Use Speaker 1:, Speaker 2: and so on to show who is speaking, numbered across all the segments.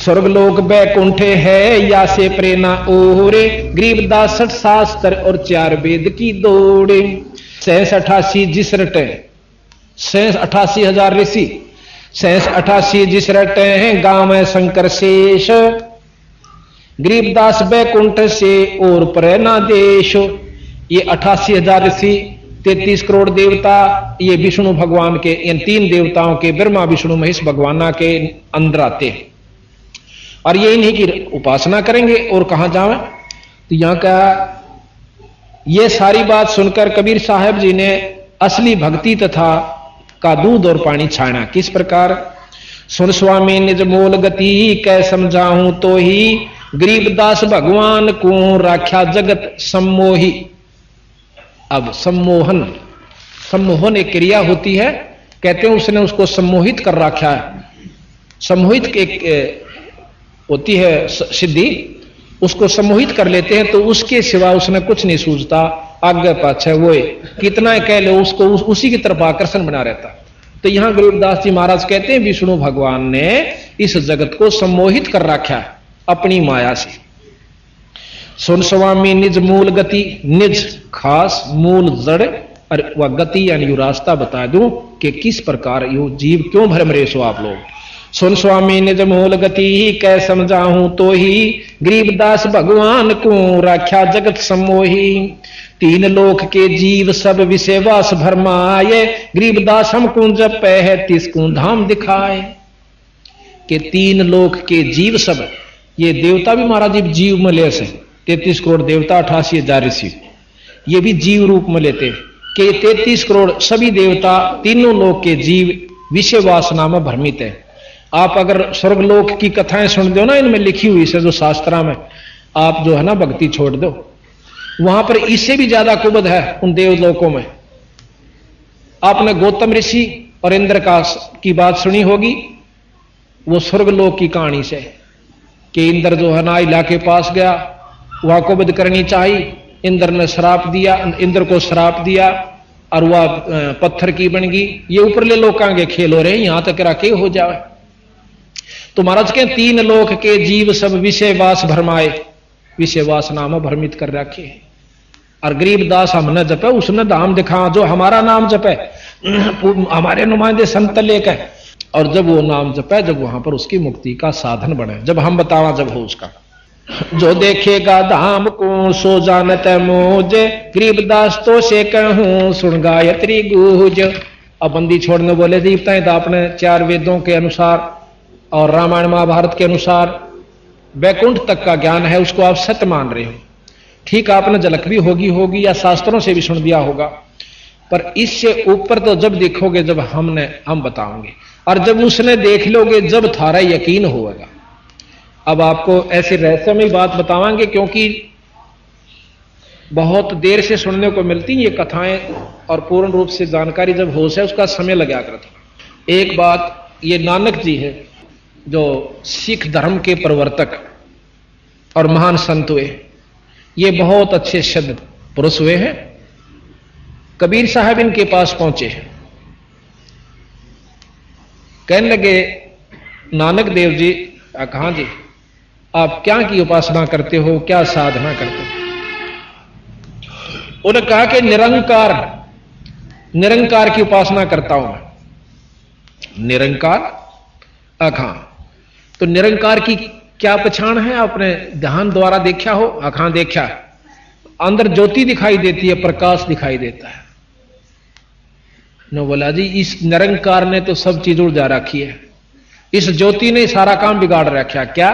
Speaker 1: स्वर्गलोक बैकुंठे है या से प्रेरणा ओरे, गरीबदास 60 शास्त्र और 4 वेद की दौड़े। 88 जिस रटे 88,000 ऋषि 88 जिस रटे हैं गांव है शंकर शेष, गरीबदास बैकुंठ से और प्रेरणा देश। ये 88,000 ऋषि 33 करोड़ देवता, ये विष्णु भगवान के इन 3 देवताओं के ब्रह्मा विष्णु महेश भगवान के अंदर आते हैं और ये इन्हीं की उपासना करेंगे। और कहां जावे तो यहां का ये सारी बात सुनकर कबीर साहब जी ने असली भक्ति तथा का दूध और पानी छाना। किस प्रकार? सुन स्वामी निज मोल गति कै समझाऊं तो ही, गरीबदास भगवान को राख्या जगत सम्मोही। अब सम्मोहन, सम्मोहन एक क्रिया होती है, कहते हैं उसने उसको सम्मोहित कर रखा है। सम्मोहित एक होती है सिद्धि, उसको सम्मोहित कर लेते हैं तो उसके सिवा उसने कुछ नहीं सूझता, आगे पाछे वो कितना कह लो उसको उसी की तरफ आकर्षण बना रहता। तो यहां गरीबदास जी महाराज कहते हैं विष्णु भगवान ने इस जगत को सम्मोहित कर रखा है अपनी माया से। सुन स्वामी निज मूल गति, निज खास मूल जड़ और वह गति यानी रास्ता बता दूं कि किस प्रकार यो जीव क्यों भ्रम रहे सो आप लोग। सुन स्वामी निज मूल गति कै समझाऊं तो ही, गरीबदास भगवान को राख्या जगत सम्मोही। 3 लोक के जीव सब विषय वास भरमाए, गरीबदास हमको जपै है तिसको धाम दिखाए। कि 3 लोक के जीव सब, ये देवता भी महाराज जी जीव में ले से 33 करोड़ देवता 88,000 ऋषि, ये भी जीव रूप में लेते कि 33 करोड़ सभी देवता तीनों लोक के जीव विषय वासना में भ्रमित है। आप अगर स्वर्गलोक की कथाएं सुन दो ना, इनमें लिखी हुई से जो शास्त्रा में, आप जो है ना भक्ति छोड़ दो, वहां पर इससे भी ज्यादा कुबद है उन देवलोकों में। आपने गौतम ऋषि और इंद्र की बात सुनी होगी, वो स्वर्गलोक की कहानी से कि इंद्र जो है ना इला के पास गया, वहां कुबद करनी चाहिए, इंद्र ने श्राप दिया, इंद्र को श्राप दिया और वह पत्थर की बन गई। ये ऊपरले लोकां के खेल हो रहे, यहां तक रखे हो जाए। तो महाराज के 3 लोक के जीव सब विषय वास भरमाए, विषय वासना में भ्रमित कर रखे। और गरीबदास हमने जपे उसने धाम दिखा, जो हमारा नाम जपे हमारे नुमाइंदे संत लेकर, और जब वो नाम जपे जब वहां पर उसकी मुक्ति का साधन बने, जब हम बतावा जब हो उसका। जो देखेगा धाम को सो जानत मोज, गरीबदास तो से कहूं सुन गायत्री गूंज। अब बंदी छोड़ने बोले दीपता है तो आपने 4 वेदों के अनुसार और रामायण महाभारत के अनुसार बैकुंठ तक का ज्ञान है, उसको आप सत्य मान रहे हो। ठीक आपने झलक भी होगी या शास्त्रों से भी सुन दिया होगा, पर इससे ऊपर तो जब देखोगे जब हम बताओगे, और जब उसने देख लोगे जब थारा यकीन होगा। अब आपको ऐसे रहस्यमय बात बतावांगे क्योंकि बहुत देर से सुनने को मिलती ये कथाएं, और पूर्ण रूप से जानकारी जब हो से उसका समय लगा करता। एक बात, ये नानक जी है जो सिख धर्म के प्रवर्तक और महान संत हुए, ये बहुत अच्छे शब्द पुरुष हुए हैं। कबीर साहब इनके पास पहुंचे, कहने लगे नानक देव जी, कहां जी आप क्या की उपासना करते हो, क्या साधना करते हो? उन्होंने कहा कि निरंकार की उपासना करता हूं मैं। निरंकार अखां, तो निरंकार की क्या पहचान है? आपने ध्यान द्वारा देखा हो? अखां देखा, अंदर ज्योति दिखाई देती है, प्रकाश दिखाई देता है। न बोला जी इस निरंकार ने तो सब चीज उड़ जा रखी है, इस ज्योति ने सारा काम बिगाड़ रखा। क्या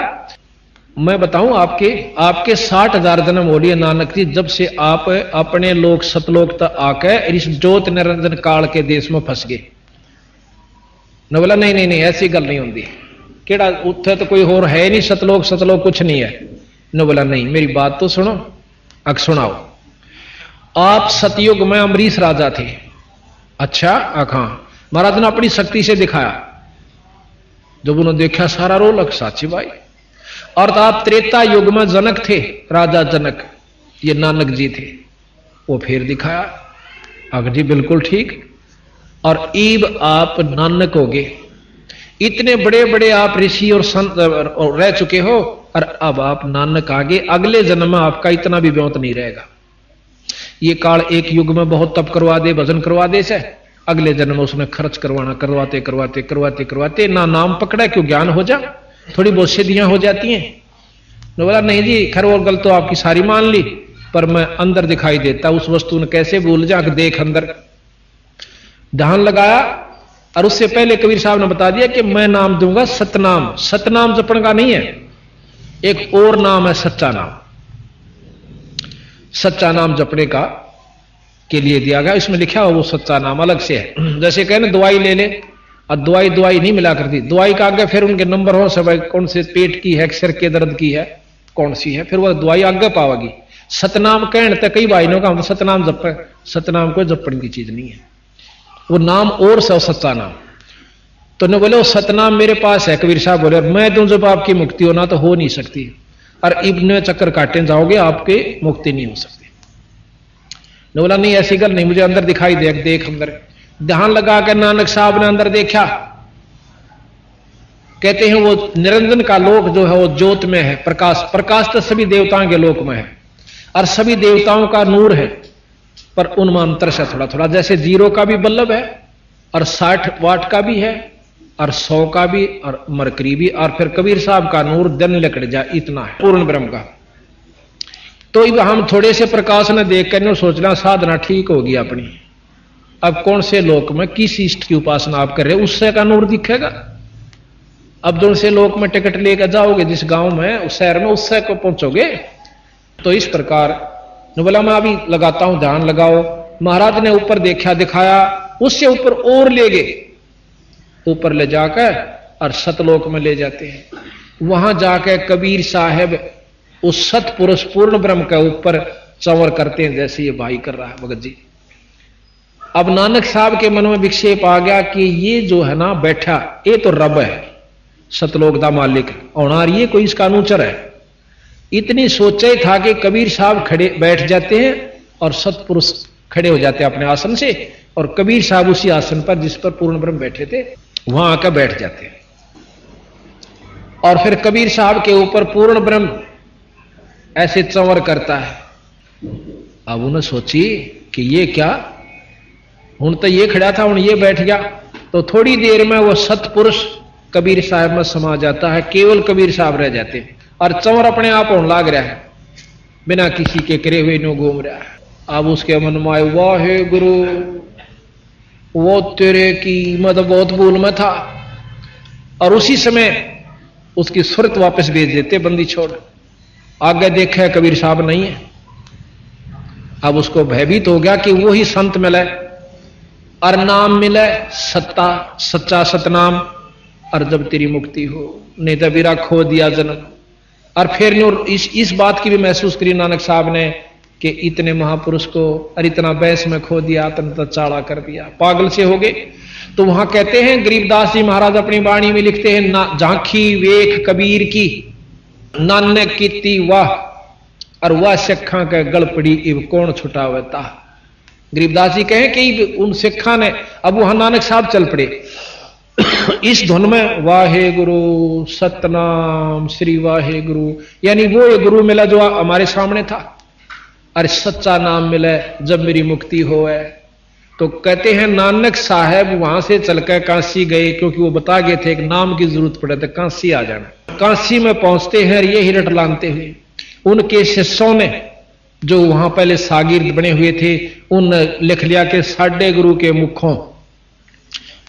Speaker 1: मैं बताऊं? आपके 60,000 जन्म हो लिए नानक जी, जब से आप अपने लोक सतलोक तक आकर इस ज्योत निरंजन काल के देश में फंस गए। न बोला नहीं ऐसी गल नहीं होती, केड़ा उत्थे तो कोई और है नहीं, सतलोक कुछ नहीं है। न बोला नहीं, मेरी बात तो सुनो। अक सुनाओ। आप सतयुग में अमरीश राजा थे। अच्छा, अखां महाराज ने अपनी शक्ति से दिखाया, जब उन्होंने देखा सारा रोलक साची भाई। और तो आप त्रेता युग में जनक थे, राजा जनक, ये नानक जी थे, वो फिर दिखाया। अग जी बिल्कुल ठीक। और ईब आप नानक हो गए, इतने बड़े बड़े आप ऋषि और संत रह चुके हो, और अब आप नानक आगे अगले जन्म में आपका इतना भी ब्योत नहीं रहेगा। ये काल एक युग में बहुत तप करवा दे, भजन करवा दे से, अगले जन्म में उसने खर्च करवाना, करवाते करवाते करवाते करवाते ना नाम पकड़ा क्यों ज्ञान हो जा, थोड़ी बहुत सिद्धियां हो जाती हैं। तो बोला नहीं जी, खैर और गल तो आपकी सारी मान ली, पर मैं अंदर दिखाई देता उस वस्तु ने कैसे भूल जा, देख अंदर ध्यान लगाया। और उससे पहले कबीर साहब ने बता दिया कि मैं नाम दूंगा सतनाम। सतनाम जपण का नहीं है, एक और नाम है सच्चा नाम। सच्चा नाम जपने का के लिए दिया गया, इसमें लिखा हुआ वो सच्चा नाम अलग से है। जैसे कहे ना दवाई ले ले, और दवाई दवाई नहीं मिला करती, दवाई का आगे फिर उनके नंबर हो सब, कौन से पेट की है, सिर के दर्द की है, कौन सी है, फिर वह दवाई आगे पावेगी। सतनाम कहने तक कई भाई ने कहा सतनाम जप, सतनाम कोई जपण की चीज नहीं है, वो नाम और से सच्चा नाम। तो ने बोले वो सतनाम मेरे पास है। कबीर साहब बोले मैं दूं जब आपकी मुक्ति होना तो हो नहीं सकती, और इब्ने चक्कर काटे जाओगे आपके मुक्ति नहीं हो सकती। ने बोला नहीं ऐसी गल नहीं, मुझे अंदर दिखाई दे, देख अंदर। ध्यान लगा कर नानक साहब ने अंदर देखा, कहते हैं वो निरंजन का लोक जो है वो ज्योत में है, प्रकाश। प्रकाश तो सभी देवताओं के लोक में है, और सभी देवताओं का नूर है, पर उनमें अंतर से थोड़ा थोड़ा, जैसे 0 का भी बल्लभ है, और 60 वाट का भी है, और 100 का भी, और मरकरी भी, और फिर कबीर साहब का नूर दिन लकड़ जाए इतना है पूर्ण ब्रह्म का। तो हम थोड़े से प्रकाश ने देख कर सोचना साधना ठीक होगी अपनी। अब कौन से लोक में किस इष्ट की उपासना आप कर रहे हो, उससे का नूर दिखेगा। अब जो से लोक में टिकट लेकर जाओगे जिस गांव में, उस शहर में, उससे को पहुंचोगे। तो इस प्रकार बोला मैं अभी लगाता हूं, ध्यान लगाओ। महाराज ने ऊपर देखा, दिखाया, उससे ऊपर और ले गए, ऊपर ले जाकर और सतलोक में ले जाते हैं। वहां जाकर कबीर साहब उस सतपुरुष पूर्ण ब्रह्म के ऊपर चंवर करते हैं, जैसे ये भाई कर रहा है भगत जी। अब नानक साहब के मन में विक्षेप आ गया कि ये जो है ना बैठा, ये तो रब है, सतलोक दा मालिक और ये कोई इसका अनुचर है। इतनी सोचा ही था कि कबीर साहब खड़े बैठ जाते हैं और सतपुरुष खड़े हो जाते हैं अपने आसन से, और कबीर साहब उसी आसन पर जिस पर पूर्ण ब्रह्म बैठे थे वहां आकर बैठ जाते हैं। और फिर कबीर साहब के ऊपर पूर्ण ब्रह्म ऐसे चंवर करता है। अब उन्हें सोची कि ये क्या, हूं तो ये खड़ा था, हूं ये बैठ गया। तो थोड़ी देर में वो सतपुरुष कबीर साहब में समा जाता है, केवल कबीर साहब रह जाते हैं, और चंवर अपने आप होने लग रहा है, बिना किसी के करे हुए नो घूम रहा है। अब उसके मन में आए वाहे गुरु, वो तेरे की मत बहुत भूल में था। और उसी समय उसकी सुरत वापस भेज देते, बंदी छोड़। आगे देखे कबीर साहब नहीं है। अब उसको भयभीत हो गया कि वो ही संत मिले और नाम मिले सत्ता, सच्चा सतनाम, और जब तेरी मुक्ति हो, नहीं तो बीरा खो दिया जन्म। और फिर इस बात की भी महसूस करी नानक साहब ने कि इतने महापुरुष को और इतना बैस में खो दिया, तो चाड़ा कर दिया, पागल से हो गए। तो वहां कहते हैं गरीबदास जी महाराज अपनी वाणी में लिखते हैं, ना झांकी वेख कबीर की, नानक कीती वाह, और वह सिखा के गल पड़ी इब कौन छुटावता। गरीबदास जी कहें कि उन सिखा ने, अब वहां नानक साहब चल पड़े इस धुन में, वाहे गुरु सतनाम श्री वाहे गुरु, यानी वो ये गुरु मिला जो हमारे सामने था, और सच्चा नाम मिले जब मेरी मुक्ति हो है। तो कहते हैं नानक साहब वहां से चलकर काशी गए, क्योंकि वो बता गए थे कि नाम की जरूरत पड़े तो काशी आ जाना। काशी में पहुंचते हैं, ये हिरट लानते हुए उनके शिष्यों ने, जो वहां पहले सागिर्द बने हुए थे, उन लिख लिया कि साढ़े गुरु के मुखों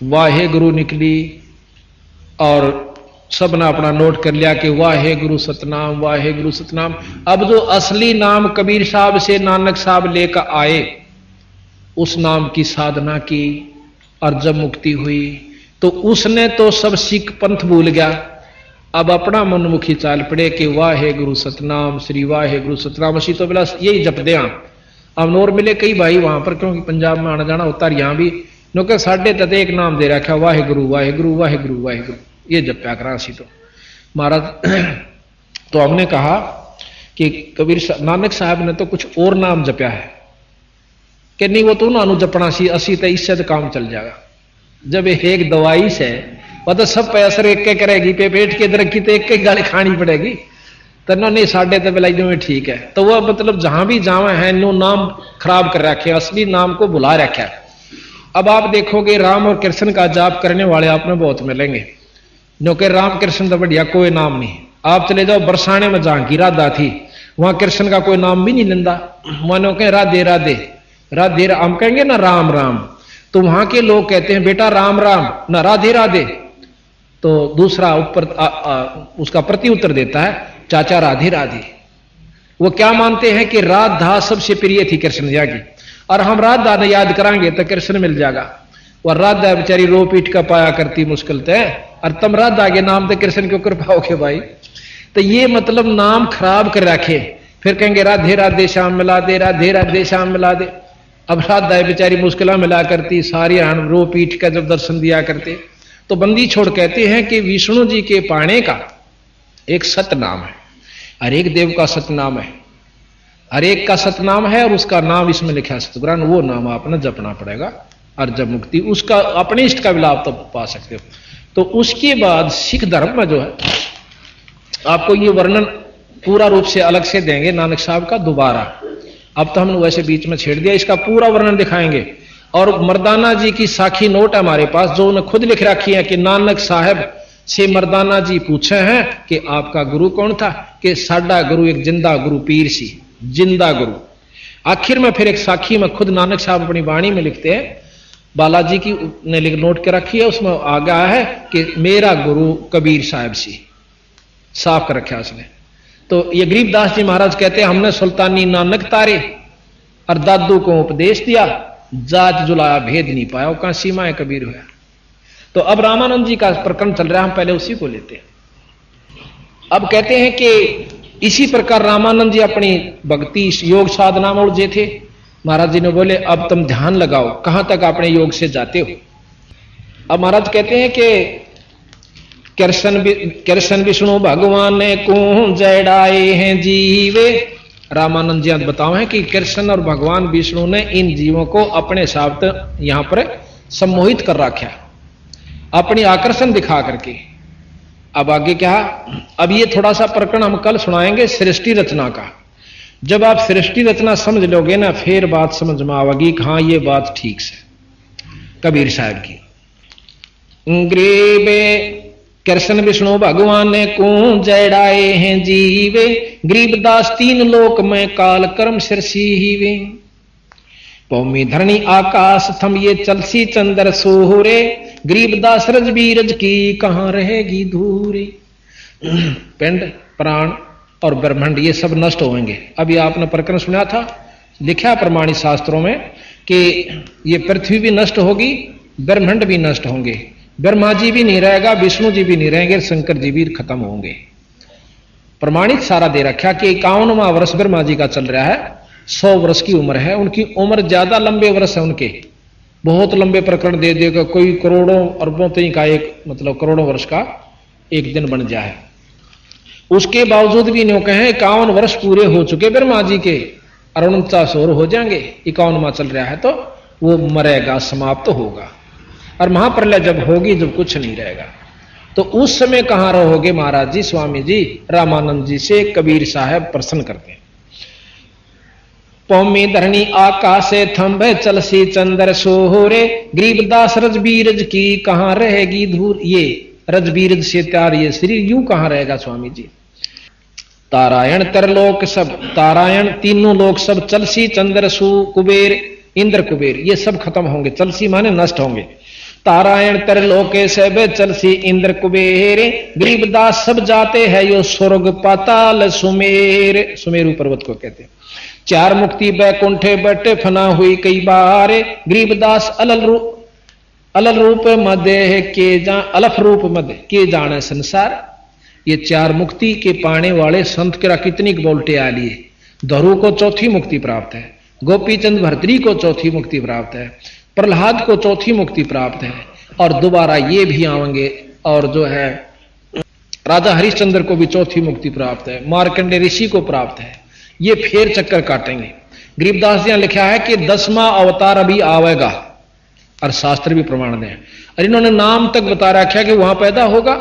Speaker 1: वाहे गुरु निकली, और सबने अपना नोट कर लिया कि वाहे गुरु सतनाम, वाहे गुरु सतनाम। अब जो असली नाम कबीर साहब से नानक साहब लेकर आए, उस नाम की साधना की, और जब मुक्ति हुई तो उसने तो सब सिख पंथ भूल गया। अब अपना मनमुखी चाल पड़े कि वाहे गुरु सतनाम श्री वाहे गुरु सतनाम, असी तो बिला यही जप दिया। अब नोर मिले कई भाई वहां पर, क्योंकि पंजाब में आना जाना होता है, यहां भी नो साढ़े तक एक नाम दे रखा, वाहे गुरु वाहे गुरु वाहे गुरु वाहे गुरु, ये जप्या करा सी। तो महाराज तो हमने कहा कि कबीर नानक साहब ने तो कुछ और नाम जपया है कि नहीं, वो तो उन्होंने जपना सी, असी तो इससे तो काम चल जाएगा। जब एक दवाई से वह तो सब पे असर एक करेगी, पे पेट के दरख्ती तो एक गाली खानी पड़ेगी। तो नहीं साढ़े तो बिलाई में ठीक है। तो वह मतलब जहां भी जावे हैं नो नाम खराब कर रखे, असली नाम को भुला रखा है। अब आप देखोगे राम और कृष्ण का जाप करने वाले आप में बहुत मिलेंगे, नो के राम कृष्ण तो बढ़िया कोई नाम नहीं। आप चले जाओ बरसाने में जहां की राधा थी, वहां कृष्ण का कोई नाम भी नहीं लेंदा, मानो कहें राधे राधे राधे, हम कहेंगे ना राम राम, तो वहां के लोग कहते हैं बेटा राम राम ना राधे राधे। तो दूसरा ऊपर उसका प्रति उत्तर देता है चाचा राधे राधे। वो क्या मानते हैं कि राधा सबसे प्रिय थी कृष्ण जी की, और हम राधा ने याद करांगे तो कृष्ण मिल जाएगा। और राधा बेचारी रो पीट का पाया करती मुश्किल है, और तुम राधा के नाम तो कृष्ण क्यों कर पाओगे भाई। तो ये मतलब नाम खराब कर रखे, फिर कहेंगे राधे राधे श्याम मिला दे, राधे राधे श्याम मिला दे। अब राधा बेचारी मुश्किल मिला करती, सारी हम रो पीट का जब दर्शन दिया करते। तो बंदी छोड़ कहते हैं कि विष्णु जी के पाने का एक सतनाम है, हर एक देव का सतनाम है, हर एक का सतनाम है, और उसका नाम इसमें लिखा है सतपुराण, वो नाम आपने जपना पड़ेगा। और जब मुक्ति उसका अपने इष्ट का भी लाभ तो पा सकते हो। तो उसके बाद सिख धर्म में जो है आपको ये वर्णन पूरा रूप से अलग से देंगे नानक साहब का दोबारा। अब तो हमने वैसे बीच में छेड़ दिया, इसका पूरा वर्णन दिखाएंगे। और मर्दाना जी की साखी नोट है हमारे पास, जो उन्होंने खुद लिख रखी है कि नानक साहब से मर्दाना जी पूछे हैं कि आपका गुरु कौन था, कि साडा गुरु एक जिंदा गुरु पीर सी, जिंदा गुरु। आखिर में फिर एक साखी में खुद नानक साहब अपनी वाणी में लिखते हैं, बालाजी की ने नोट के रखी है, उसमें आ गया है कि मेरा गुरु कबीर साहब सी, साफ कर रखा उसने। तो ये गरीबदास जी महाराज कहते हैं हमने सुल्तानी नानक तारे और दादू को उपदेश दिया, जात जुलाया भेद नहीं पाया, वो कहां सीमाएं कबीर हुआ। तो अब रामानंद जी का प्रकरण चल रहा है, हम पहले उसी को लेते हैं। अब कहते हैं कि इसी प्रकार रामानंद जी अपनी भक्ति योग साधना में उलझे थे। महाराज जी ने बोले अब तुम ध्यान लगाओ, कहां तक अपने योग से जाते हो। अब महाराज कहते हैं कि कृष्ण विष्णु भगवान ने को जड़ाए हैं जीवे। रामानंद जी बताओ है कि कृष्ण और भगवान विष्णु ने इन जीवों को अपने साथ यहां पर सम्मोहित कर रखा, अपनी आकर्षण दिखा करके। अब आगे क्या, अब ये थोड़ा सा प्रकरण हम कल सुनाएंगे सृष्टि रचना का। जब आप सृष्टि रचना समझ लोगे ना, फिर बात समझ में आवेगी कि हाँ ये बात ठीक से कबीर साहब की। ग्रीबे कृष्ण विष्णु भगवान ने को जड़ाए हैं जीवे, गरीबदास तीन लोक में काल कर्म सिरसी हीवे। भूमि धरणी आकाश थम ये चलसी चंद्र सोहरे, गरीबदास रज बीरज की कहां रहेगी धूरी। पिंड प्राण और ब्रह्मांड ये सब नष्ट होंगे। अभी आपने प्रकरण सुना था, लिखा प्रमाणित शास्त्रों में कि ये पृथ्वी भी नष्ट होगी, ब्रह्मांड भी नष्ट होंगे, ब्रह्मा जी भी नहीं रहेगा, विष्णु जी भी नहीं रहेंगे, शंकर जी भी खत्म होंगे। प्रमाणित सारा दे रखा कि 51वां वर्ष ब्रह्मा जी का चल रहा है, 100 वर्ष की उम्र है उनकी, उम्र ज्यादा लंबे वर्ष है उनके, बहुत लंबे प्रकरण दे देगा, कोई करोड़ों अरबों तक का एक मतलब करोड़ों वर्ष का एक दिन बन जाए। उसके बावजूद भी नो कहें 51 वर्ष पूरे हो चुके ब्रह्मा जी के, और 49 और हो जाएंगे, 51वां चल रहा है, तो वो मरेगा, समाप्त होगा। और महाप्रलय जब होगी, जब कुछ नहीं रहेगा, तो उस समय कहां रहोगे महाराज जी। स्वामी जी रामानंद जी से कबीर साहब प्रश्न करते हैं। पौमी धरणी आकाश थंबे चलसी चंद्र सोहरे, गरीबदास रजबीरज की कहां रहेगी धूर। ये रजबीरज से त्यार ये शरीर यूं कहां रहेगा स्वामी जी। तारायण तरलोक सब, तारायण तीनों लोक सब, चलसी चंद्र सु कुबेर इंद्र कुबेर ये सब खत्म होंगे, चलसी माने नष्ट होंगे। तारायण तरलोके सब चलसी इंद्र कुबेर, गरीबदास सब जाते हैं यो स्वर्ग पाताल सुमेर। सुमेरु पर्वत को कहते हैं। चार मुक्ति बैकुंठे बटे फना हुई कई बार, गरीबदास अलल रूप मध्य के अलफ रूप मध्य के जाने संसार। ये चार मुक्ति के पाने वाले संत के कितनी बोलटे आ लिए। धरु को चौथी मुक्ति प्राप्त है, गोपीचंद भर्तरी को चौथी मुक्ति प्राप्त है, प्रहलाद को चौथी मुक्ति प्राप्त है, और दोबारा ये भी आएंगे। और जो है राजा हरिश्चंद्र को भी चौथी मुक्ति प्राप्त है, मार्कंडे ऋषि को प्राप्त है। ये फिर चक्कर काटेंगे। गरीबदास जी ने लिखा है कि 10वां अवतार अभी आवेगा, और शास्त्र भी प्रमाण दें। और इन्होंने नाम तक बता रखा कि वहां पैदा होगा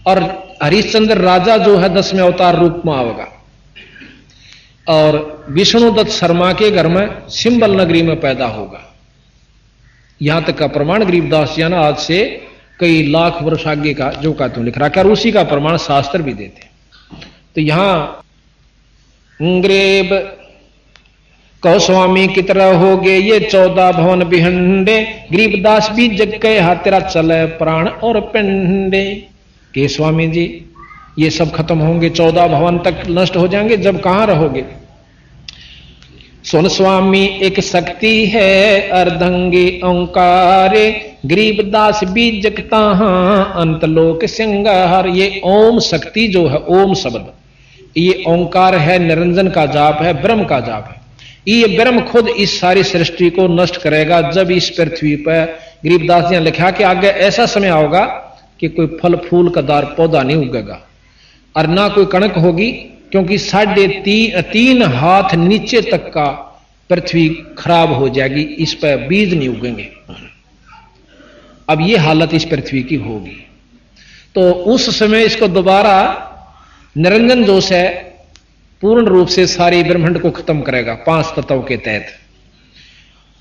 Speaker 1: और हरिश्चंद्र राजा जो है 10वें अवतार रूप में आवेगा, और विष्णुदत्त शर्मा के घर में सिंबल नगरी में पैदा होगा। यहां तक का प्रमाण गरीबदास जी ने आज से कई लाख वर्ष आगे का जो का तुम लिख रहा है, और उसी का प्रमाण शास्त्र भी देते। तो यहां ग्रेब कहो स्वामी की तरह हो गए ये 14 भवन बिहंडे, गरीबदास भी जग के हाथेरा चले प्राण और पिंडे। के स्वामी जी ये सब खत्म होंगे, 14 भवन तक नष्ट हो जाएंगे, जब कहां रहोगे? सुन स्वामी एक शक्ति है अर्धंगी ओंकारे, गरीबदास भी जगता अंतलोक सिंगार। ये ओम शक्ति जो है, ओम शब्द, ये ओंकार है, निरंजन का जाप है, ब्रह्म का जाप है। ये ब्रह्म खुद इस सारी सृष्टि को नष्ट करेगा जब इस पृथ्वी पर, गरीबदास जी ने लिखा कि आगे ऐसा समय आओगा कि कोई फल फूल का दार पौधा नहीं उगेगा और ना कोई कणक होगी, क्योंकि 3.5 हाथ नीचे तक का पृथ्वी खराब हो जाएगी, इस पर बीज नहीं उगेंगे। अब ये हालत इस पृथ्वी की होगी। तो उस समय इसको दोबारा निरंजन जोश है पूर्ण रूप से सारे ब्रह्मांड को खत्म करेगा 5 तत्वों के तहत,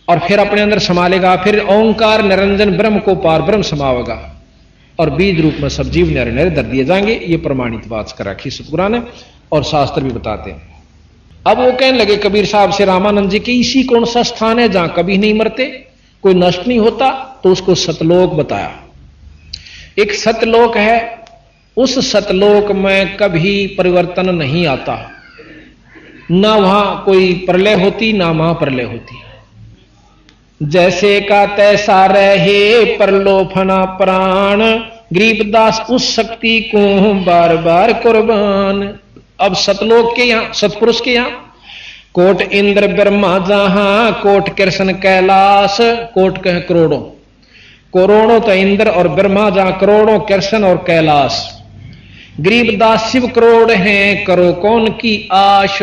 Speaker 1: और फिर अपने अंदर संभालेगा। फिर ओंकार निरंजन ब्रह्म को पार ब्रह्म समावेगा और बीज रूप में सब जीव नरे नरे धर दिए जाएंगे। ये प्रमाणित बात कर रखी सतगुरु ने और शास्त्र भी बताते हैं। अब वो कहने लगे कबीर साहब से रामानंद जी की, इसी कौन सा स्थान है जहां कभी नहीं मरते, कोई नष्ट नहीं होता? तो उसको सतलोक बताया। एक सतलोक है, उस सतलोक में कभी परिवर्तन नहीं आता, ना वहां कोई प्रलय होती ना महाप्रलय होती। जैसे का तैसा रहे परलोफना प्राण, गरीबदास उस शक्ति को बार बार कुर्बान। अब सतलोक के यहां, सतपुरुष के यहां कोट इंद्र ब्रह्मा जहां, कोट कृष्ण कैलाश, कोट कह करोड़ों, करोड़ों तो इंद्र और ब्रह्मा जहां, करोड़ों कृष्ण और कैलाश। गरीबदास शिव करोड़ हैं, करो कौन की आश।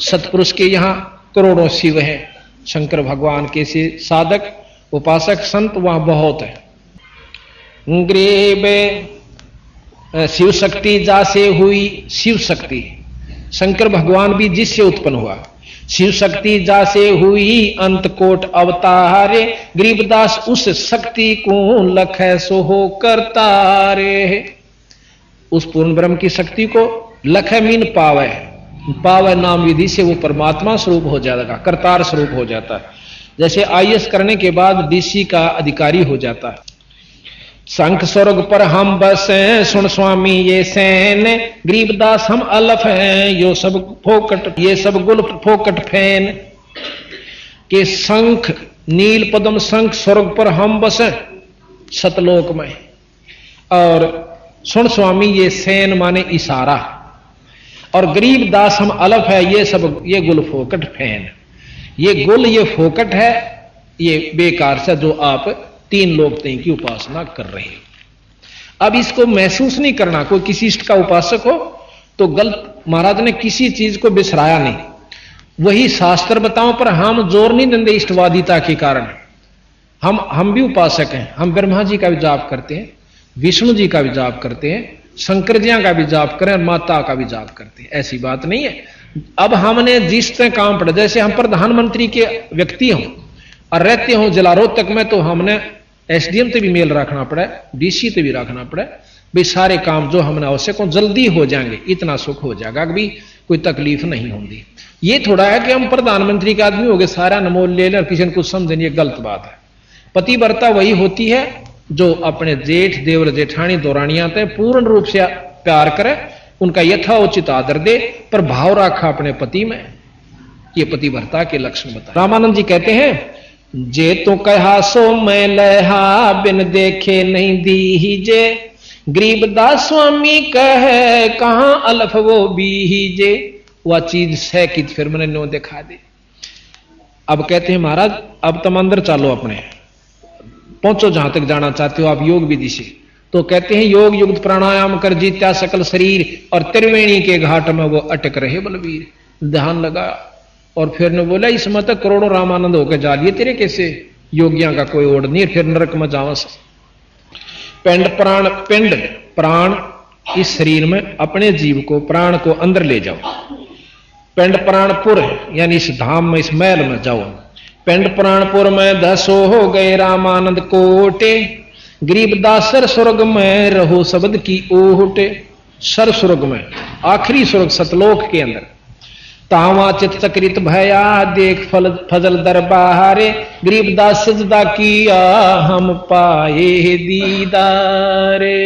Speaker 1: सतपुरुष के यहां करोड़ों शिव हैं, शंकर भगवान के से साधक उपासक संत वहां बहुत है। ग्रीब शिव शक्ति जासे हुई, शिव शक्ति शंकर भगवान भी जिससे उत्पन्न हुआ, शिव शक्ति जासे हुई अंत कोट अवतारे, गरीबदास उस शक्ति को लख सो हो करतारे। उस पूर्ण ब्रह्म की शक्ति को लख मीन पावे, पावे नाम विधि से वो परमात्मा स्वरूप हो जाएगा, करतार स्वरूप हो जाता है। जैसे आईएएस करने के बाद डीसी का अधिकारी हो जाता है। शंख स्वर्ग पर हम बस हैं, सुन स्वामी ये सैन, गरीबदास हम अलफ हैं, यो सब फोकट, ये सब गुल फोकट फैन। के शंख नील पद्म शंख स्वर्ग पर हम बस हैं सतलोक में, और सुन स्वामी ये सैन माने इशारा, और गरीबदास हम अलफ है, ये सब ये गुल फोकट फैन। ये गुल ये फोकट है, ये बेकार से जो आप 3 लोक तय की उपासना कर रहे हो। अब इसको महसूस नहीं करना, कोई किसी इष्ट का उपासक हो तो गलत, महाराज ने किसी चीज को बिसराया नहीं, वही शास्त्र बताओ, पर हम जोर नहीं देंगे इष्टवादिता के कारण। हम भी उपासक हैं, हम ब्रह्मा जी का भी जाप करते हैं, विष्णु जी का भी जाप करते हैं, शंकर जी का भी जाप करें और माता का भी जाप करते हैं, ऐसी बात नहीं है। अब हमने जिस तरह काम पड़ा, जैसे हम प्रधानमंत्री के व्यक्ति हों और रहते हों जिला रोहतक में, तो हमने एसडीएम से भी मेल रखना पड़ा है, डीसी से भी रखना पड़ा है, भाई सारे काम जो हमने आवश्यक हो जल्दी हो जाएंगे, इतना सुख हो जाएगा, कभी कोई तकलीफ नहीं होगी। ये थोड़ा है कि हम प्रधानमंत्री के आदमी हो गए, सारा नमोल ले लें और किसी को समझें, ये गलत बात है। पतिव्रता वही होती है जो अपने जेठ देवर जेठानी दौरानियां थे पूर्ण रूप से प्यार करे, उनका यथाउचित आदर दे, पर भाव रखा अपने पति में, ये पतिव्रता के लक्षण बताए। रामानंद जी कहते हैं, जे तो कहा सो मैं लहा, बिन देखे नहीं दीजे, गरीबदास स्वामी कहे कहां अलफ वो बीजे। वह चीज है कि फिर मैंने नो दिखा दे। अब कहते हैं महाराज अब तुम अंदर चलो, अपने पहुंचो जहां तक जाना चाहते हो आप योग विधि से। तो कहते हैं योग युक्त प्राणायाम कर जीत्या सकल शरीर, और त्रिवेणी के घाट में वो अटक रहे बलवीर। ध्यान लगा और फिर ने बोला इसमें तक करोड़ों रामानंद होकर जा लिए तेरे कैसे, योगियों का कोई ओढ़ नहीं, फिर नरक में जाओ। पिंड प्राण इस शरीर में अपने जीव को, प्राण को अंदर ले जाओ। पिंड प्राणपुर यानी इस धाम में, इस महल में जाओ। पिंड प्राणपुर में धसो हो गए रामानंद कोटे, गरीबदास सर स्वर्ग में रहो शब्द की ओटे। सर स्वर्ग में, आखिरी स्वर्ग सतलोक के अंदर। तावा चित चक्रित भया देख फजल दरबारे, गरीबदास सजदा किया हम पाए दीदारे।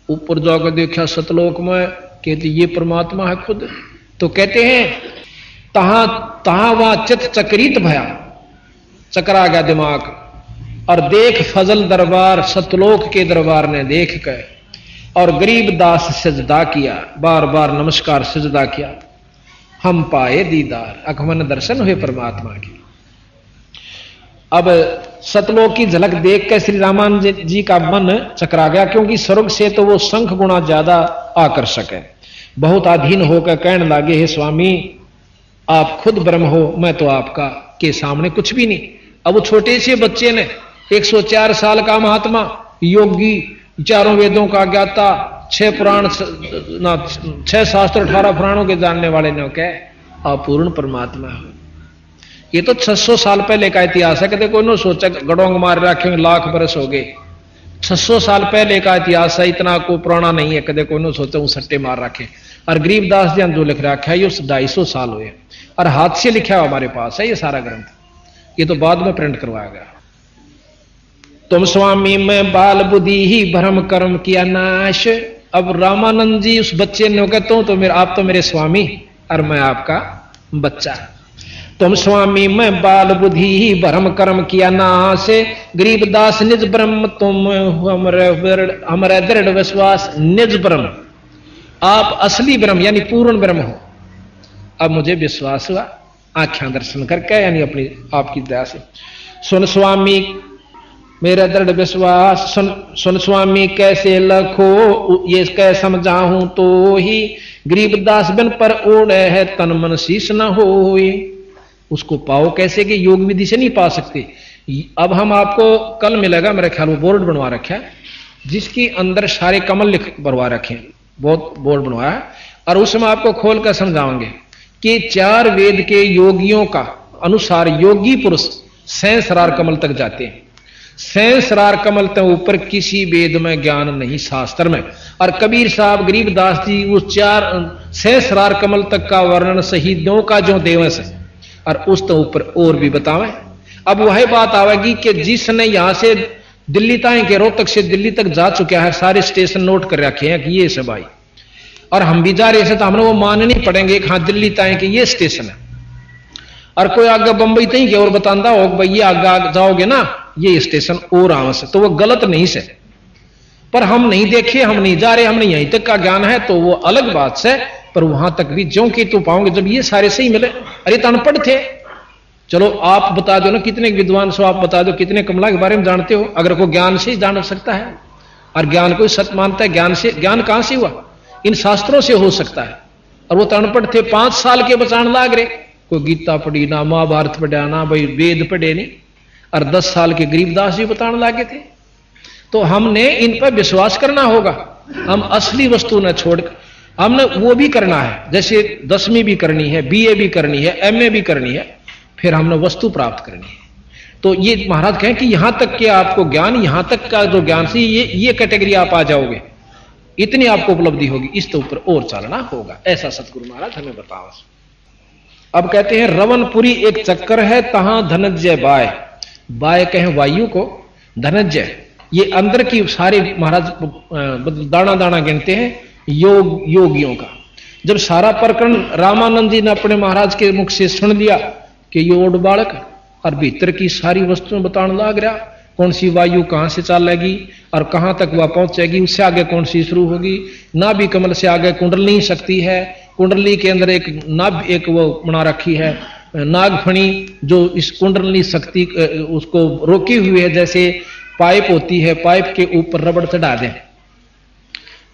Speaker 1: ऊपर जाकर देखा सतलोक में, कहते ये परमात्मा है खुद। तो कहते हैं तहां वहां चित चक्रित भया, चकरा गया दिमाग। और देख फजल दरबार, सतलोक के दरबार ने देख कर और गरीबदास सजदा किया, बार बार नमस्कार सजदा किया। हम पाए दीदार, अखमन दर्शन हुए परमात्मा के। अब सतलोक की झलक देख कर श्री रामानंद जी का मन चकरा गया, क्योंकि स्वर्ग से तो वो संख गुना ज्यादा आकर्षक है। बहुत अधीन होकर कहने लगे, हे स्वामी आप खुद ब्रह्म हो, मैं तो आपका के सामने कुछ भी नहीं। अब वो छोटे से बच्चे ने, 104 साल का महात्मा, योगी, चारों वेदों का ज्ञाता, 6 पुराण 6 शास्त्र 18 पुराणों के जानने वाले ने कह अपूर्ण परमात्मा है। ये तो 600 साल पहले का इतिहास है। कहते कोई न सोचा गड़ोंग मार रखे लाख बरस हो गए। 600 साल पहले का इतिहास है, इतना को पुराना नहीं है। कदे कोई न सोचा सट्टे मार रखे। और गरीबदास जी जो लिख रखा है ये 250 साल हुए, और हाथ से लिखा हुआ हमारे पास है ये सारा ग्रंथ। ये तो बाद में प्रिंट करवाया गया। तुम स्वामी में बाल बुद्धि ही भ्रम कर्म किया नाश। अब रामानंद जी उस बच्चे ने कहते तो मेरे, आप तो मेरे स्वामी और मैं आपका बच्चा। तुम स्वामी में बाल बुद्धि ही भ्रम कर्म किया नाश, गरीबदास निज ब्रह्म तुम हमारे दृढ़ विश्वास। निज ब्रह्म, आप असली ब्रह्म यानी पूर्ण ब्रह्म हो। अब मुझे विश्वास हुआ आंखें दर्शन करके, यानी अपनी आपकी दया से। सुन स्वामी मेरा दृढ़ विश्वास, सुन स्वामी कैसे लखो ये कह समझाऊं तो ही, गरीबदास बिन पर ओढ़े है तन मन शीश न होए। उसको पाओ कैसे कि योग विधि से नहीं पा सकते। अब हम आपको कल मिलेगा, मेरे ख्याल में बोर्ड बनवा रखा है जिसके अंदर सारे कमल लिख बनवा रखे हैं, बहुत बोर्ड बनवाया है। और उसमें आपको खोल कर समझाओगे कि 4 वेद के योगियों का अनुसार योगी पुरुष सहस्रार कमल तक जाते हैं। सहस्रार कमल तक ऊपर किसी वेद में ज्ञान नहीं, शास्त्र में। और कबीर साहब गरीबदास जी उस 4 सहस्रार कमल तक का वर्णन शहीदों का जो दिवस है और उस तो ऊपर और भी बतावे। अब वही बात आवेगी कि जिसने यहां से दिल्ली तक के रोहतक से दिल्ली तक जा चुका है, सारे स्टेशन नोट कर रखे हैं कि ये सब आई, और हम भी जा रहे थे तो हमने वो मानने पड़ेंगे कि हाँ दिल्ली तक के ये स्टेशन है। और कोई आगे बंबई तक के और बताता हो भाई ये आगे जाओगे ना ये स्टेशन और आवस है, तो वो गलत नहीं से। पर हम नहीं देखे, हम नहीं जा रहे, हमने यहीं तक का ज्ञान है तो वो अलग बात से। पर वहां तक भी जो कि तो पाओगे जब ये सारे सही मिले। अरे तो अनपढ़ थे, चलो आप बता दो ना कितने विद्वान सो, आप बता दो कितने कमला के बारे में जानते हो। अगर कोई ज्ञान से ही जान सकता है, और ज्ञान को सत्य मानता है, ज्ञान से, ज्ञान कहां से हुआ? इन शास्त्रों से हो सकता है। और वो तो अनपढ़ थे, 5 साल के बचान लाग रहे, कोई गीता पढ़ी ना, महाभारत पढ़ा ना, भाई वेद पढ़े नहीं। और 10 साल के गरीबदास जी बताने लागे थे। तो हमने इन पर विश्वास करना होगा। हम असली वस्तु न छोड़कर हमने वो भी करना है, जैसे 10वीं भी करनी है, BA भी करनी है, MA भी करनी है, फिर हमने वस्तु प्राप्त करनी है। तो ये महाराज कहें कि यहां तक के आपको ज्ञान, यहां तक का जो ज्ञान से ये कैटेगरी आप आ जाओगे, इतनी आपको उपलब्धि होगी, इस तो ऊपर और चलना होगा। ऐसा सतगुरु महाराज हमें बताओ। अब कहते हैं रवनपुरी एक चक्कर है, तहां धनंजय बाय। बाय कहें वायु को, धनंजय ये अंदर की सारे महाराज दाना दाना गिनते हैं योगियों का। जब सारा प्रकरण रामानंद जी ने अपने महाराज के मुख से सुन लिया कि ये ओड बालक और भीतर की सारी वस्तुएं बताने लग रहा, कौन सी वायु कहां से चलेगी और कहां तक वह पहुंचेगी, उससे आगे कौन सी शुरू होगी। नाभि कमल से आगे कुंडली शक्ति है, कुंडली के अंदर एक नाभ एक वो बना रखी है नागफणी, जो इस कुंडली शक्ति उसको रोकी हुई है। जैसे पाइप होती है, पाइप के ऊपर रबड़ चढ़ा दें,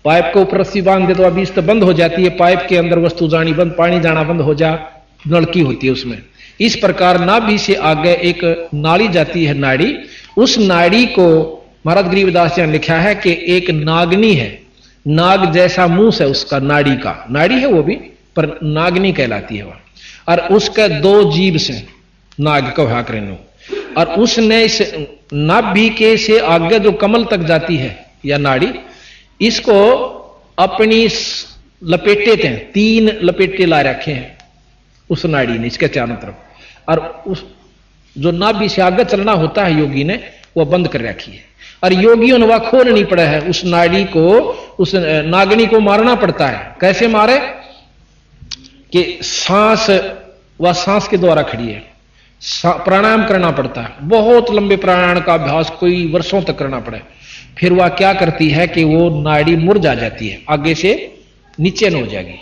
Speaker 1: पाइप के ऊपर रस्सी बांध दे तो अभी इस बंद हो जाती है, पाइप के अंदर वस्तु जानी बंद, पानी जाना बंद हो जा, नलकी होती है उसमें। इस प्रकार नाभि से आगे एक नाड़ी जाती है, नाड़ी। उस नाड़ी को महाराज गरीबदास जी ने लिखा है कि एक नागनी है, नाग जैसा मुंह है उसका, नाड़ी का, नाड़ी है वो भी, पर नागनी कहलाती है वह। और उसके दो जीभ से नाग को हा करें, और उसने इस नाभि के से आगे जो कमल तक जाती है या नाड़ी, इसको अपनी लपेटे थे, 3 लपेटे ला रखे हैं उस नाड़ी ने इसके चारों तरफ, और उस जो नाभि से आगे चलना होता है योगी ने वो बंद कर रखी है। और योगियों ने वह खोलनी पड़ा है उस नाड़ी को, उस नागनी को मारना पड़ता है। कैसे मारे कि सांस, वह सांस के द्वारा खड़ी है, प्राणायाम करना पड़ता है, बहुत लंबे प्राणायाम का अभ्यास कोई वर्षों तक करना पड़े। फिर वह क्या करती है कि वो नाड़ी मुरझा जाती है, आगे से नीचे न हो जाएगी।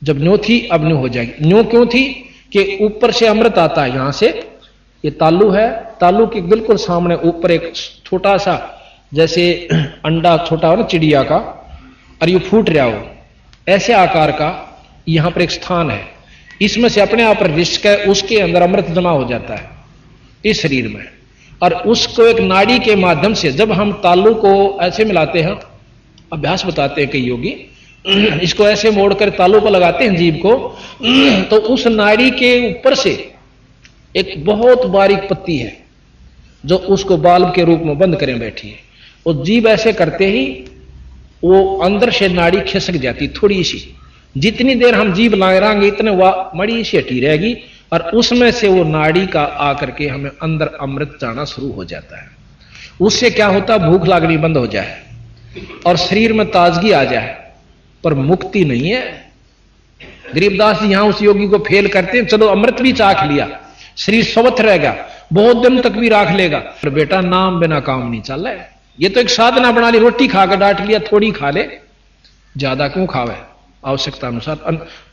Speaker 1: जब न्यो थी अब न्यो हो जाएगी। न्यो क्यों थी कि ऊपर से अमृत आता है, यहां से ये तालू है, तालू के बिल्कुल सामने ऊपर एक छोटा सा जैसे अंडा छोटा हो ना चिड़िया का, और ये फूट रहा हो ऐसे आकार का, यहां पर एक स्थान है, इसमें से अपने आप रिश्क है, उसके अंदर अमृत जमा हो जाता है इस शरीर में। और उसको एक नाड़ी के माध्यम से जब हम तालू को ऐसे मिलाते हैं, अभ्यास बताते हैं कई योगी, इसको ऐसे मोड़कर तालू पर लगाते हैं जीभ को, तो उस नाड़ी के ऊपर से एक बहुत बारीक पत्ती है जो उसको बाल्ब के रूप में बंद करें बैठी है। और जीभ ऐसे करते ही वो अंदर से नाड़ी खिसक जाती थोड़ी सी, जितनी देर हम जीभ लगाएंगे इतने वह मड़ी सी हटी रहेगी, और उसमें से वो नाड़ी का आकर के हमें अंदर अमृत जाना शुरू हो जाता है। उससे क्या होता, भूख लागनी बंद हो जाए और शरीर में ताजगी आ जाए, पर मुक्ति नहीं है। गरीबदास जी यहां उस योगी को फेल करते हैं, चलो अमृत भी चाख लिया, शरीर स्वस्थ रहेगा, बहुत दिन तक भी राख लेगा, पर बेटा नाम बिना काम नहीं चल रहा है। ये तो एक साधना बना ली, रोटी खाकर डांट लिया, थोड़ी खा ले, ज्यादा क्यों खावे, आवश्यकता अनुसार।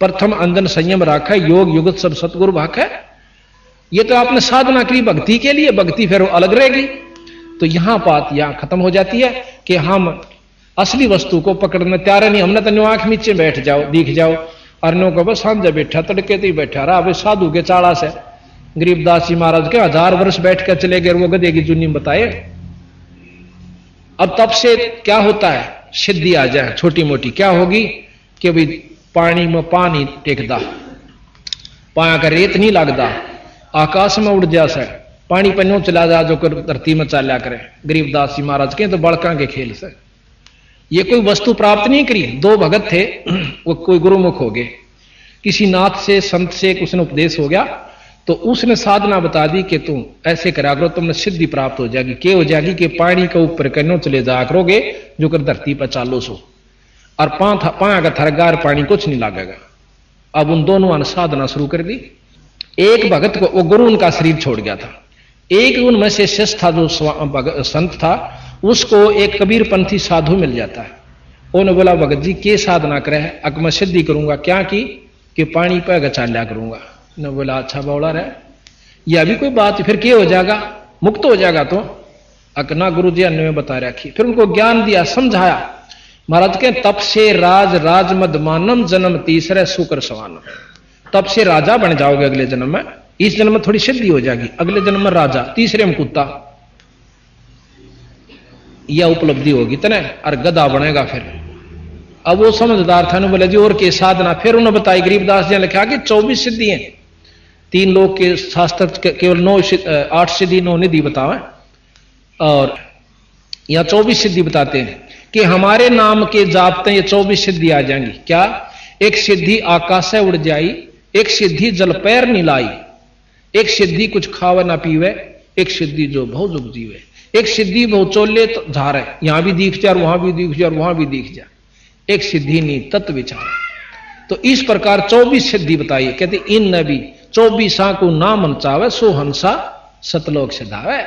Speaker 1: प्रथम अंजन संयम राखा, योग युगत सब सतगुरु भाखा। ये तो आपने साधना की भक्ति के लिए, भक्ति फिर अलग रहेगी। तो यहां बात यहां खत्म हो जाती है कि हम असली वस्तु को पकड़ने तैयार नहीं। हमने तो आंख नीचे बैठ जाओ, दिख जाओ, अर्नो को बस सांझे बैठा, तड़के तो ही बैठा रहा। अब साधु के चाड़ा से गरीबदास जी महाराज के 1000 वर्ष बैठ कर चले गए, वो गधे की जुनी बताए। अब तब से क्या होता है, सिद्धि आ जाए छोटी मोटी, क्या होगी कि भाई पानी में पानी टेकदा, पाया का रेत नहीं लगता, आकाश में उड़ जा से, पानी पन्नों चला जा जो कर धरती में चाल्या करे। गरीबदास जी महाराज के तो बड़का के खेल से ये कोई वस्तु प्राप्त नहीं करी। 2 भगत थे, वो कोई गुरुमुख हो गए, किसी नाथ से संत से उसने उपदेश हो गया, तो उसने साधना बता दी कि तुम ऐसे करा करो, तुमने सिद्धि प्राप्त हो जाएगी। क्या हो जाएगी कि पानी के ऊपर कन्नों चले जा करोगे जो कर धरती पर चालो सो, और पाया का थरगार पानी कुछ नहीं लगेगा। अब उन दोनों ने साधना शुरू कर दी। एक भगत को, वो गुरु उनका शरीर छोड़ गया था, एक उनमें से शिष्य था जो संत था, उसको एक कबीरपंथी साधु मिल जाता है। उन्होंने बोला भगत जी के साधना करे है, अक मैं सिद्धि करूंगा, क्या की कि पानी पर चाल्या करूंगा। ने बोला अच्छा बौला रहे, यह भी कोई बात, फिर क्या हो जाएगा, मुक्त हो जाएगा। तो अकना गुरु जी ने बता रखी, फिर उनको ज्ञान दिया, समझाया। महाराज के तप से राज मद मानम जन्म तीसरे सुकर सवानम, तब से राजा बन जाओगे अगले जन्म में। इस जन्म में थोड़ी सिद्धि हो जाएगी, अगले जन्म में राजा, तीसरे में कुत्ता, यह उपलब्धि होगी तने, और गधा बनेगा फिर। अब वो समझदार था, बोले जी और के साधना, फिर उन्होंने बताई। गरीबदास जी ने लिखा कि 24 सिद्धि हैं, 3 लोग के शास्त्र केवल 8 सिद्धि 9 निधि बतावे, और यहां 24 सिद्धि बताते हैं कि हमारे नाम के जापते ये 24 सिद्धि आ जाएंगी। क्या, एक सिद्धि आकाश से उड़ जाई, एक सिद्धि जल पैर नहीं लाई, एक सिद्धि कुछ खावे ना पीवे, एक सिद्धि जो बहुत जुग जीवे, एक सिद्धि बहुत चोले तो झारे, यहां भी दिख जा, वहां भी दिख जा, वहां भी दिख जा, एक सिद्धि नहीं तत्व विचार। तो इस प्रकार 24 सिद्धि बताइए। कहते इन नबी 24 को ना मनचावे, सो हंसा सतलोक सिधावे।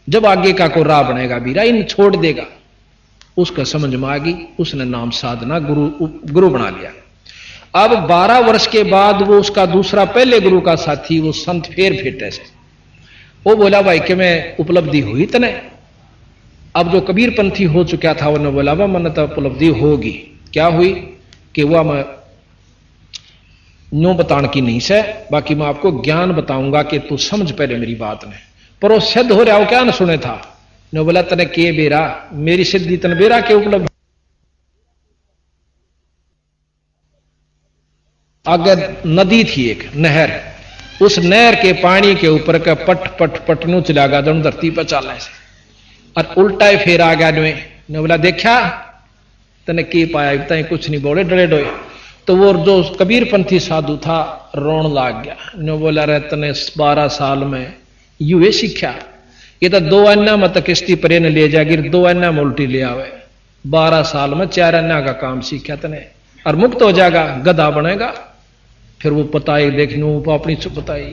Speaker 1: जब आगे का को राह बनेगा बीरा, इन छोड़ देगा, उसका समझ में आ गई, उसने नाम साधना गुरु बना लिया। अब 12 वर्ष के बाद वो उसका दूसरा पहले गुरु का साथी, वो संत फेर फेटे से, वो बोला भाई कि मैं उपलब्धि हुई तने। अब जो कबीरपंथी हो चुका था उन्होंने बोला वह मन तो उपलब्धि होगी। क्या हुई कि वह मैं न्यू बताने की नहीं से, बाकी मैं आपको ज्ञान बताऊंगा कि तू समझ पहले मेरी बात ने। पर वो सिद्ध हो रहा हो क्या न सुने था। ने बोला तने के बेरा, मेरी सिद्धि तन बेरा के उपलब्ध। अगर नदी थी एक नहर, उस नहर के पानी के ऊपर का पट पट पट नु चला गया दोनों धरती पर चालने से, और उल्टा ही फेर आ गया ने बोला देखा तने की पाया, तय कुछ नहीं बोले डरे डोए। तो वो जो कबीरपंथी साधु था रोन लाग गया। ने बोला रे तने 12 साल में यूए सीखा, ये तो 2 अन्ना मत किश्ती परे ने ले जाएगी, 2 अन्ना में उल्टी ले आवे। 12 साल में 4 अन्ना का काम सीखा तने, और मुक्त हो जाएगा, गधा बनेगा। फिर वो पताई देखने वो अपनी चुप बताई।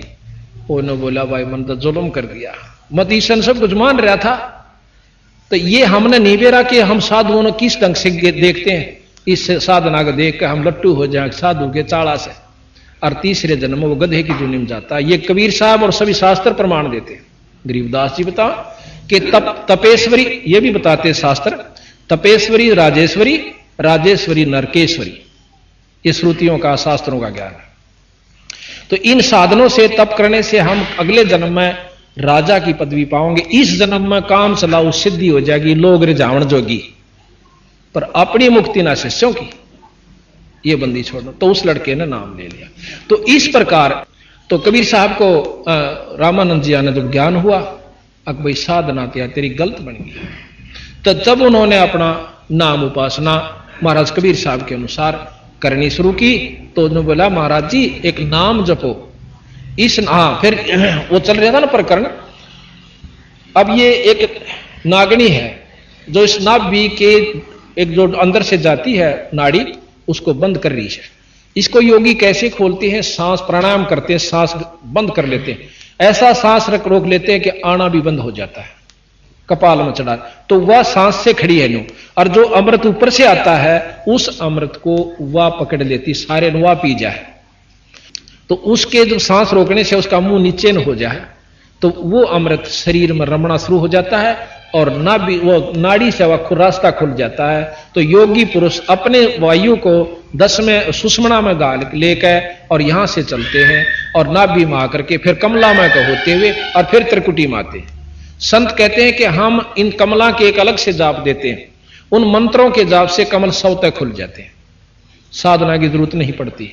Speaker 1: उन्होंने बोला भाई मन तो जुल्म कर दिया, मत ईशन सब कुछ मान रहा था। तो ये हमने नहीं बेरा कि हम साधुओं ने किस ढंग से देखते हैं, इस साधना को देख कर हम लट्टू हो जाए साधु के चाड़ा से, और तीसरे जन्म में वो गधे की दुनिया में जाता है। ये कबीर साहब और सभी शास्त्र प्रमाण देते हैं। गरीबदास जी बताओ कि तपेश्वरी, ये भी बताते शास्त्र, तपेश्वरी राजेश्वरी, राजेश्वरी नरकेश्वरी, ये श्रुतियों का शास्त्रों का ज्ञान है। तो इन साधनों से तप करने से हम अगले जन्म में राजा की पदवी पाओगे, इस जन्म में काम चलाओ सिद्धि हो जाएगी, लोग रिझावण जोगी, पर अपनी मुक्ति ना शिष्यों की, ये बंदी छोड़ो। तो उस लड़के ने नाम ले लिया। तो इस प्रकार तो कबीर साहब को रामानंद जी ने जब ज्ञान हुआ, अब भाई साधना तेरी गलत बन गई। तो जब उन्होंने अपना नाम उपासना महाराज कबीर साहब के अनुसार करनी शुरू की, तो उन्होंने बोला महाराज जी एक नाम जपो। इस फिर वो चल रहा था ना प्रकरण। अब ये एक नागनी है जो इस नाभि के एक जो अंदर से जाती है नाड़ी, उसको बंद कर रही है। इसको योगी कैसे खोलते हैं, सांस प्राणायाम करते हैं, सांस बंद कर लेते हैं, ऐसा सांस रोक लेते हैं कि आना भी बंद हो जाता है, कपाल में चढ़ा, तो वह सांस से खड़ी है न्यू, और जो अमृत ऊपर से आता है उस अमृत को वह पकड़ लेती, सारे वह पी जाए। तो उसके जो सांस रोकने से उसका मुंह नीचे न हो जाए, तो वो अमृत शरीर में रमना शुरू हो जाता है, और नाभि वो नाड़ी से वह रास्ता खुल जाता है। तो योगी पुरुष अपने वायु को 10वें सुषमना में गाल लेकर और यहां से चलते हैं, और नाभि में आकर के फिर कमला में का होते हुए और फिर त्रिकुटी में आते हैं। संत कहते हैं कि हम इन कमला के एक अलग से जाप देते हैं, उन मंत्रों के जाप से कमल स्वतः खुल जाते हैं, साधना की जरूरत नहीं पड़ती।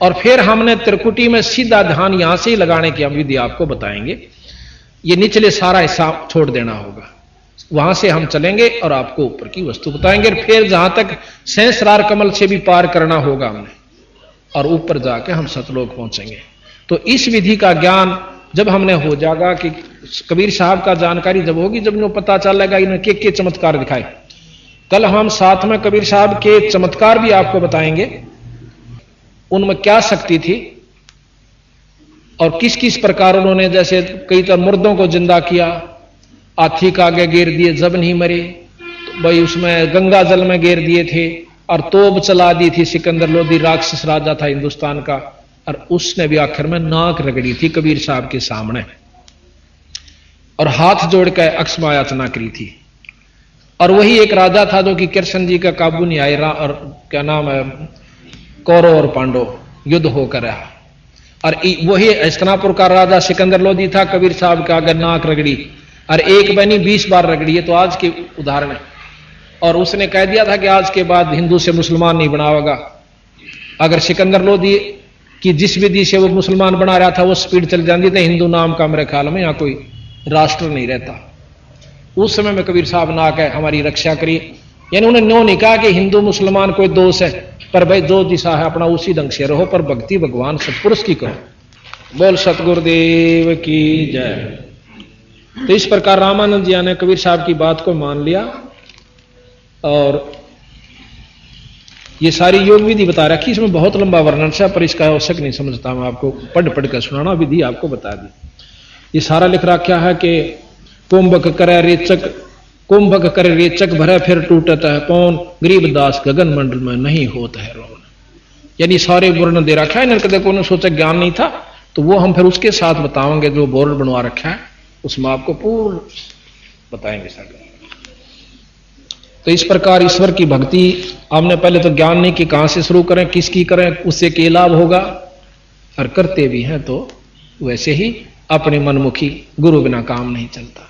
Speaker 1: और फिर हमने त्रिकुटी में सीधा ध्यान यहां से ही लगाने की हम विधि आपको बताएंगे। ये निचले सारा हिस्सा छोड़ देना होगा, वहां से हम चलेंगे और आपको ऊपर की वस्तु बताएंगे। फिर जहां तक सहस्रार कमल से भी पार करना होगा हमने, और ऊपर जाके हम सतलोक पहुंचेंगे। तो इस विधि का ज्ञान जब हमने हो जाएगा कि कबीर साहब का जानकारी जब होगी, जब इन्हें पता चलेगा इन्हें के चमत्कार दिखाए। कल हम साथ में कबीर साहब के चमत्कार भी आपको बताएंगे, उनमें क्या शक्ति थी और किस किस प्रकार उन्होंने, जैसे कई तरह मुर्दों को जिंदा किया, हाथी का आगे घेर दिए जब नहीं मरे, तो भाई उसमें गंगा जल में घेर दिए थे, और तोप चला दी थी सिकंदर लोधी, राक्षस राजा था हिंदुस्तान का, और उसने भी आखिर में नाक रगड़ी थी कबीर साहब के सामने, और हाथ जोड़कर अक्षमा याचना करी थी। और वही एक राजा था जो कि कृष्ण जी का काबू नहीं आए, और क्या नाम है, कौरव और पांडव युद्ध होकर रहा, और वही हस्तिनापुर का राजा सिकंदर लोधी था, कबीर साहब का आगे नाक रगड़ी, और एक बनी 20 बार रगड़ी है। तो आज के उदाहरण है, और उसने कह दिया था कि आज के बाद हिंदू से मुसलमान नहीं बनावेगा। अगर सिकंदर लोधी की जिस विधि से वो मुसलमान बना रहा था वो स्पीड चल जाती थी, हिंदू नाम का मेरे ख्याल में यहाँ कोई राष्ट्र नहीं रहता। उस समय में कबीर साहब ना कहे हमारी रक्षा करी, यानी उन्होंने न्यों नहीं कहा कि हिंदू मुसलमान कोई दोष है, पर भाई जो दिशा है अपना उसी ढंग से रहो, पर भक्ति भगवान सतपुरुष की करो। बोल सतगुरुदेव की जय। तो इस प्रकार रामानंद जी ने कबीर साहब की बात को मान लिया, और ये सारी योग विधि बता रखी। इसमें बहुत लंबा वर्णन है, पर इसका आवश्यक नहीं समझता, मैं आपको पढ़ पढ़ कर सुनाना, विधि आपको बता दी। ये सारा लिख रखा है कि कुंभक करे रेचक, कुंभक करे रेचक भरे फिर टूटत है पौन, गरीबदास गगन मंडल में नहीं होता है रोन। यानी सारे वर्णन दे रखा है, इन्होंने कदे को सोचा ज्ञान नहीं था, तो वो हम फिर उसके साथ बताएंगे जो बोर्ड बनवा रखा है, उसमें आपको पूर्ण बताएंगे सारे। तो इस प्रकार ईश्वर की भक्ति हमने पहले तो ज्ञान नहीं कि कहां से शुरू करें, किसकी करें, उससे क्या लाभ होगा, और करते भी हैं तो वैसे ही अपने मनमुखी, गुरु बिना काम नहीं चलता।